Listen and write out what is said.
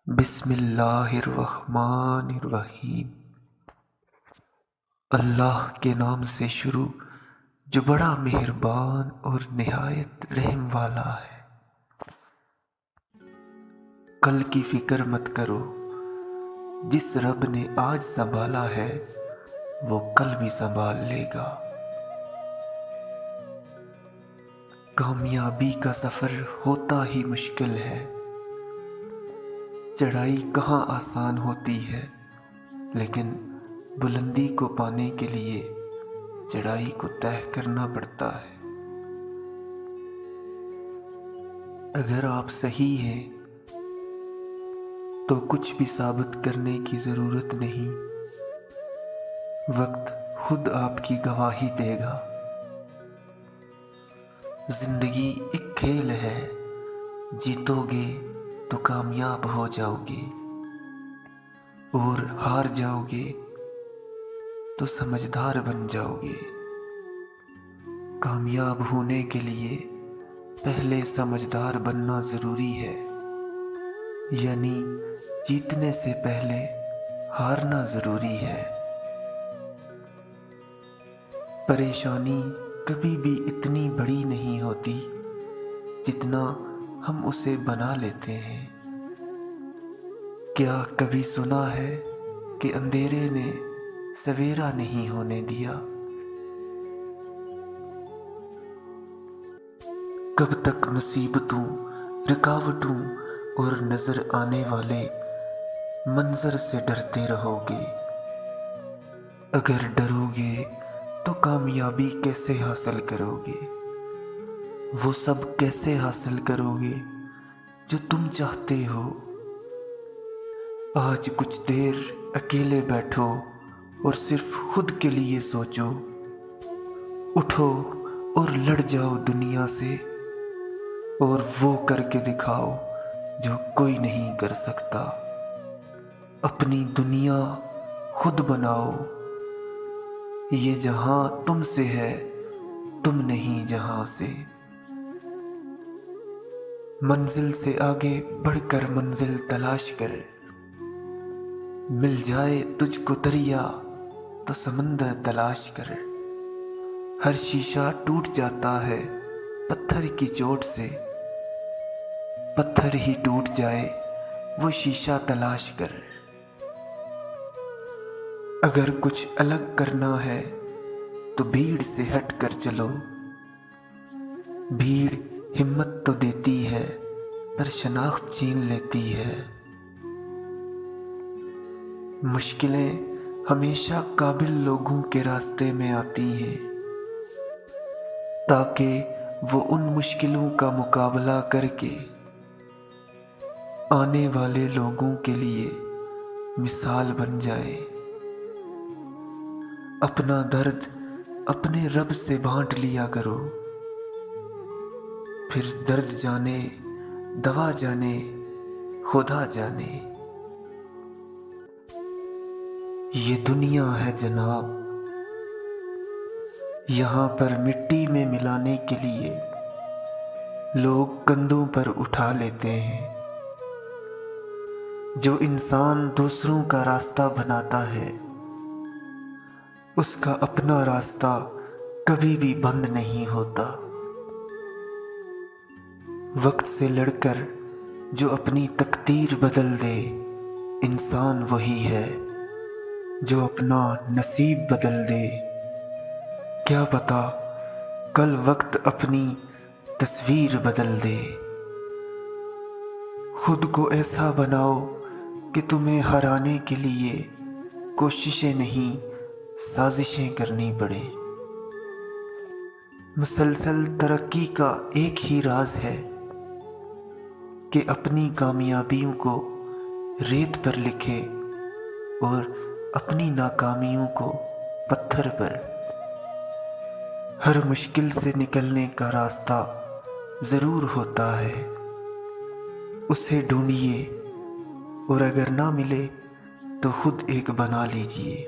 بسم اللہ الرحمن الرحیم۔ اللہ کے نام سے شروع جو بڑا مہربان اور نہایت رحم والا ہے۔ کل کی فکر مت کرو، جس رب نے آج سنبھالا ہے وہ کل بھی سنبھال لے گا۔ کامیابی کا سفر ہوتا ہی مشکل ہے، چڑھائی کہاں آسان ہوتی ہے، لیکن بلندی کو پانے کے لیے چڑھائی کو طے کرنا پڑتا ہے۔ اگر آپ صحیح ہیں تو کچھ بھی ثابت کرنے کی ضرورت نہیں، وقت خود آپ کی گواہی دے گا۔ زندگی ایک کھیل ہے، جیتو گے تو کامیاب ہو جاؤ گے اور ہار جاؤ گے تو سمجھدار بن جاؤ گے۔ کامیاب ہونے کے لیے پہلے سمجھدار بننا ضروری ہے، یعنی جیتنے سے پہلے ہارنا ضروری ہے۔ پریشانی کبھی بھی اتنی بڑی نہیں ہوتی جتنا ہم اسے بنا لیتے ہیں۔ کیا کبھی سنا ہے کہ اندھیرے نے سویرا نہیں ہونے دیا؟ کب تک مصیبتوں، رکاوٹوں اور نظر آنے والے منظر سے ڈرتے رہو گے؟ اگر ڈرو گے تو کامیابی کیسے حاصل کرو گے؟ وہ سب کیسے حاصل کرو گے جو تم چاہتے ہو؟ آج کچھ دیر اکیلے بیٹھو اور صرف خود کے لیے سوچو۔ اٹھو اور لڑ جاؤ دنیا سے، اور وہ کر کے دکھاؤ جو کوئی نہیں کر سکتا۔ اپنی دنیا خود بناؤ، یہ جہاں تم سے ہے، تم نہیں جہاں سے۔ منزل سے آگے بڑھ کر منزل تلاش کر، مل جائے تجھ کو دریا تو سمندر تلاش کر۔ ہر شیشہ ٹوٹ جاتا ہے پتھر کی چوٹ سے، پتھر ہی ٹوٹ جائے وہ شیشہ تلاش کر۔ اگر کچھ الگ کرنا ہے تو بھیڑ سے ہٹ کر چلو۔ بھیڑ ہمت تو دیتی ہے پر شناخت چھین لیتی ہے۔ مشکلیں ہمیشہ قابل لوگوں کے راستے میں آتی ہیں، تاکہ وہ ان مشکلوں کا مقابلہ کر کے آنے والے لوگوں کے لیے مثال بن جائے۔ اپنا درد اپنے رب سے بانٹ لیا کرو، پھر درد جانے، دوا جانے، خدا جانے۔ یہ دنیا ہے جناب، یہاں پر مٹی میں ملانے کے لیے لوگ کندھوں پر اٹھا لیتے ہیں۔ جو انسان دوسروں کا راستہ بناتا ہے، اس کا اپنا راستہ کبھی بھی بند نہیں ہوتا۔ وقت سے لڑ کر جو اپنی تقدیر بدل دے، انسان وہی ہے جو اپنا نصیب بدل دے۔ کیا پتا کل وقت اپنی تصویر بدل دے۔ خود کو ایسا بناؤ کہ تمہیں ہرانے کے لیے کوششیں نہیں، سازشیں کرنی پڑے۔ مسلسل ترقی کا ایک ہی راز ہے کہ اپنی کامیابیوں کو ریت پر لکھے اور اپنی ناکامیوں کو پتھر پر۔ ہر مشکل سے نکلنے کا راستہ ضرور ہوتا ہے، اسے ڈھونڈیے اور اگر نہ ملے تو خود ایک بنا لیجیے۔